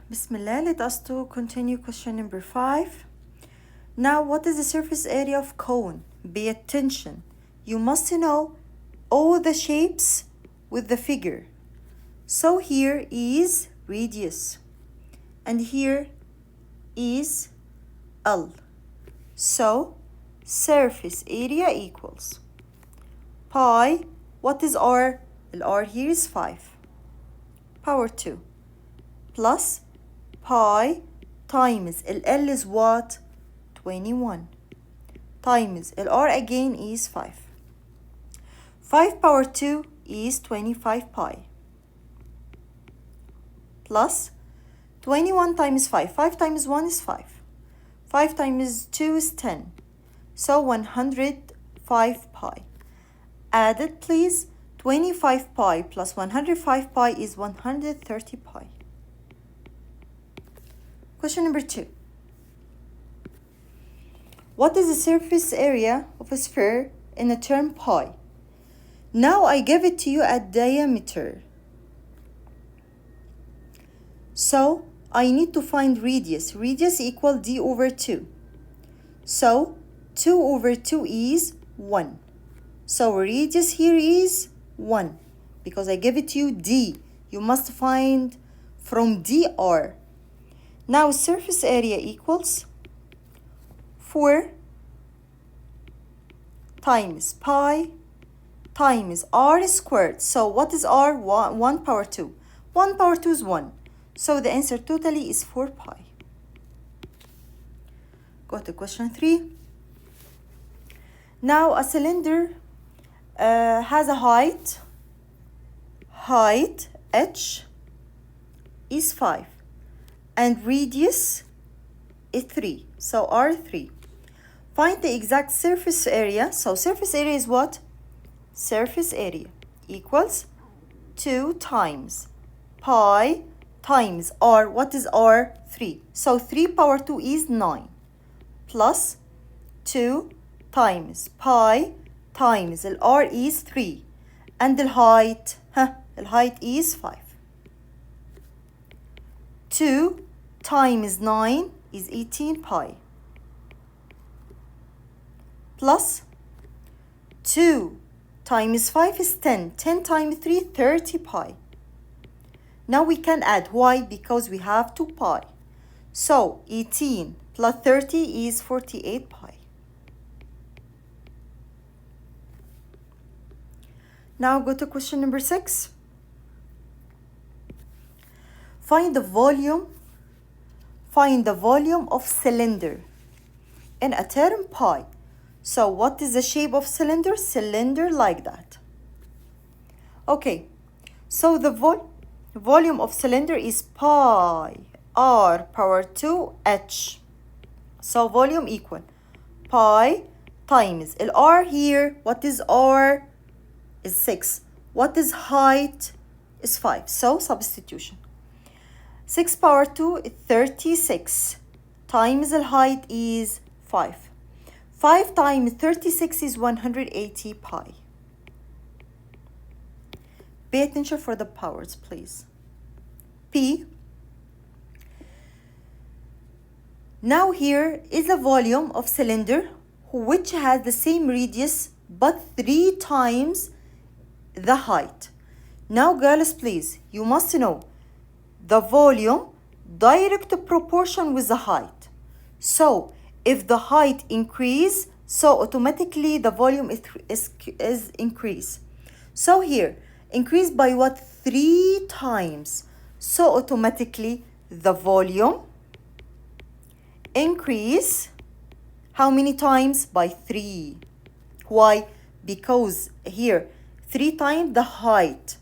Bismillah, let us to continue question number 5. Now, what is the surface area of cone? Pay attention. You must know all the shapes with the figure. So here is radius. And here is L. So, surface area equals pi. What is R? R here is 5. Power 2. Plus pi times L is what? 21. Times R again is 5. 5 power 2 is 25 pi. Plus 21 times 5. 5 times 1 is 5. 5 times 2 is 10. So 105 pi. Add it please. 25 pi plus 105 pi is 130 pi. Question number 2. What is the surface area of a sphere in the term pi? Now I give it to you at diameter. So I need to find radius. Radius equal d over 2. So 2 over 2 is 1. So radius here is 1. Because I give it to you d. You must find from dr. Now surface area equals 4 times pi times r squared. So what is r? 1 power 2. 1 power 2 is 1. So the answer totally is 4 pi. Go to question 3. Now a cylinder has a height h is 5 and radius is 3. So R3. Find the exact surface area. So surface area is what? Surface area equals 2 times pi times R. What is R? 3. So 3 power 2 is 9. Plus 2 times pi times R is 3. And the height is 5. 2 times 9 is 18 pi. Plus 2 times 5 is 10. 10 times 3, 30 pi. Now we can add. Why? Because we have 2 pi. So 18 plus 30 is 48 pi. Now go to question number 6. Find the volume of cylinder in a term pi. So what is the shape of cylinder? Cylinder like that. Okay, so the volume of cylinder is pi r power 2 h. So volume equal pi times r here. What is r? Is 6. What is height? Is 5. So substitution. 6 power 2 is 36 times the height is 5. 5 times 36 is 180 pi. Pay attention for the powers, please. P. Now here is the volume of cylinder which has the same radius but 3 times the height. Now girls, please, you must know the volume direct proportion with the height. So if the height increase, so automatically the volume is increase. So here increase by what? 3 times. So automatically the volume increase how many times? By 3. Why? Because here 3 times the height.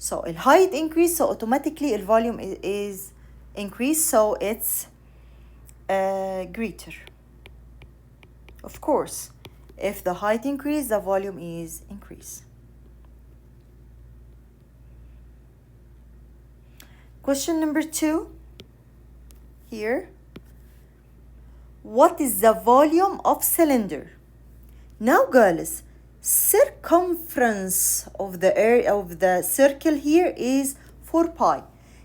So the height increase, so automatically the volume is increased, so it's greater. Of course, if the height increase, the volume is increased. Question number 2 here. What is the volume of cylinder? Now girls, circumference of the area of the circle here is 4 pi.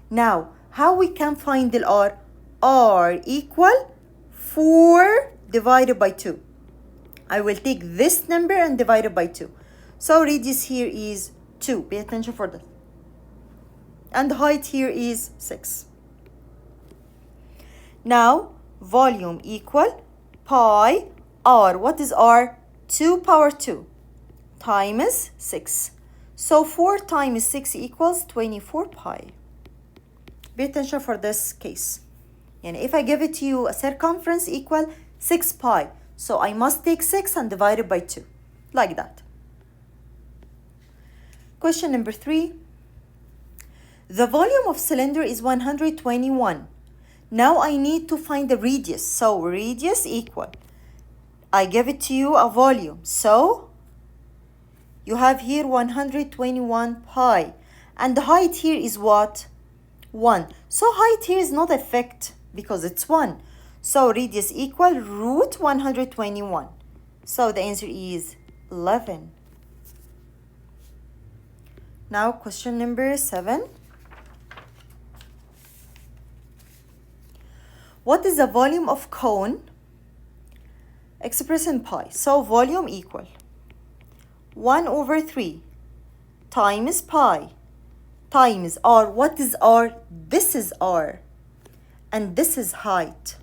Now how we can find the r? R equal 4 divided by 2. I will take this number and divide it by 2. So radius here is 2. Pay attention for that. And the height here is 6. Now, volume equal pi r. What is r? 2 power 2 times 6. So 4 times 6 equals 24 pi. Pay attention for this case. And if I give it to you, a circumference equal 6 pi. So I must take 6 and divide it by 2. Like that. Question number 3. The volume of cylinder is 121. Now I need to find the radius. So radius equal, I give it to you a volume. So you have here 121 pi. And the height here is what? 1. So height here is not effect because it's 1. So radius equal root 121. So the answer is 11. Now question number 7. What is the volume of cone expressed in pi? So volume equal 1 over 3 times pi times r. What is r? This is r. And this is height.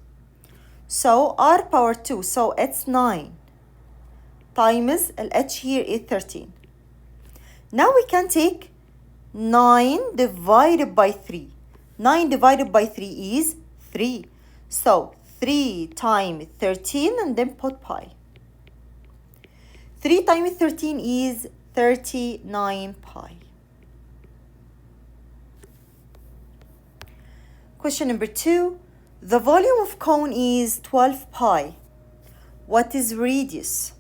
So r power 2. So it's 9 times h here is 13. Now we can take 9 divided by 3. 9 divided by 3 is 3. So 3 times 13 and then put pi. 3 times 13 is 39 pi. Question number 2. The volume of cone is 12 pi. What is radius?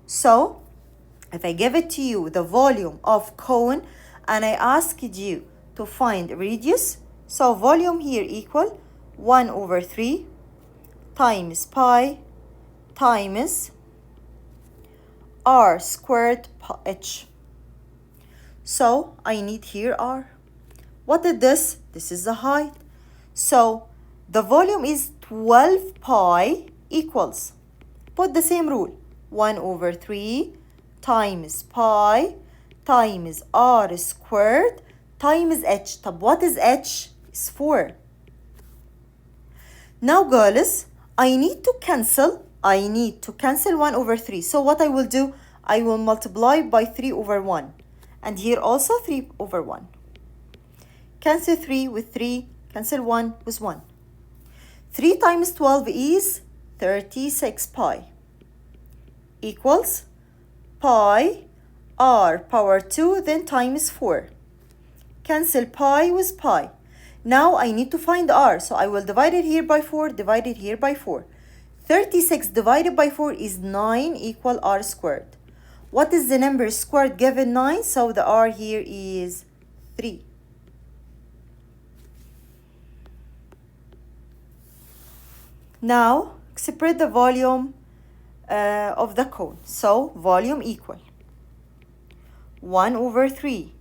So, if I give it to you, the volume of cone, and I asked you to find radius, so volume here equal 1 over 3 times pi times r squared h. So I need here r. What is this? This is the height. So the volume is 12 pi equals, put the same rule, 1 over 3 times pi times r squared times h. طب what is h? It's 4. Now girls, I need to cancel 1 over 3. So what I will do, I will multiply by 3 over 1. And here also 3 over 1. Cancel 3 with 3, cancel 1 with 1. 3 times 12 is 36 pi. Equals pi r power 2 then times 4. Cancel pi with pi. Now I need to find r, so I will divide it here by 4, divide it here by 4. 36 divided by 4 is 9 equal r squared. What is the number squared given 9? So the r here is 3. Now express the volume of the cone. So volume equal 1 over 3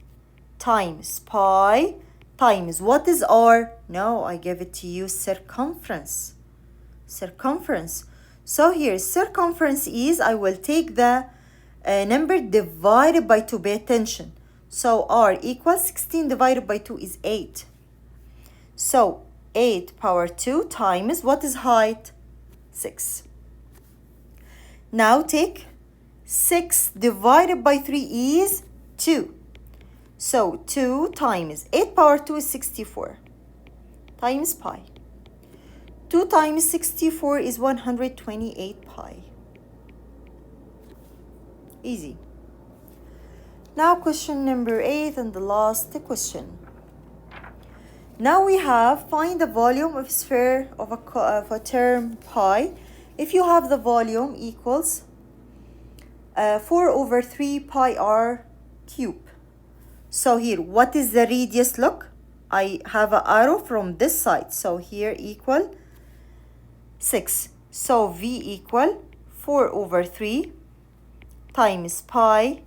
times pi times, what is r? No, I give it to you, circumference. Circumference. So here circumference is, I will take the number divided by 2. Pay attention. So r equals 16 divided by 2 is 8. So 8 power 2 times, what is height? 6. Now take 6 divided by 3 is 2. So 2 times 8 power 2 is 64 times pi. 2 times 64 is 128 pi. Easy. Now question number 8 and the last question. Now we have find the volume of sphere of a term pi. If you have the volume equals 4 over 3 pi r cube. So here, what is the radius? Look, I have an arrow from this side. So here equal 6. So V equal 4 over 3 times pi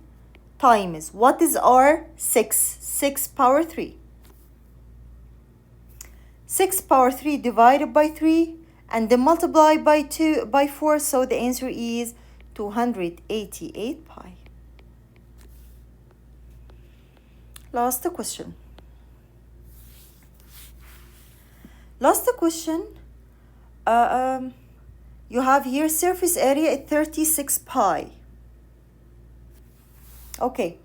times, what is r? 6. 6 power 3. 6 power 3 divided by 3 and then multiply by 4, so the answer is 288 pi. Last question. You have here surface area at 36 pi. Okay.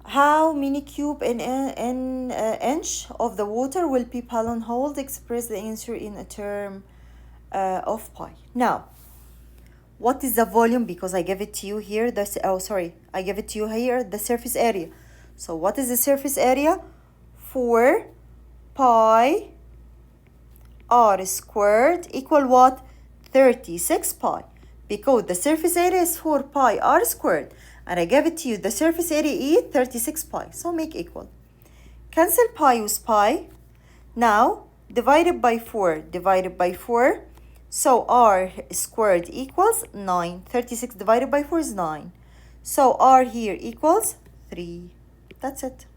How many cube in inch of the water will P Pallon hold? Express the answer in a term of pi. Now, what is the volume? Because I give it to you here. I give it to you here, the surface area. So what is the surface area? 4 pi r squared equal what? 36 pi. Because the surface area is 4 pi r squared. And I gave it to you, the surface area is 36 pi. So make equal. Cancel pi with pi. Now, divided by 4. So r squared equals 9. 36 divided by 4 is 9. So r here equals 3. That's it.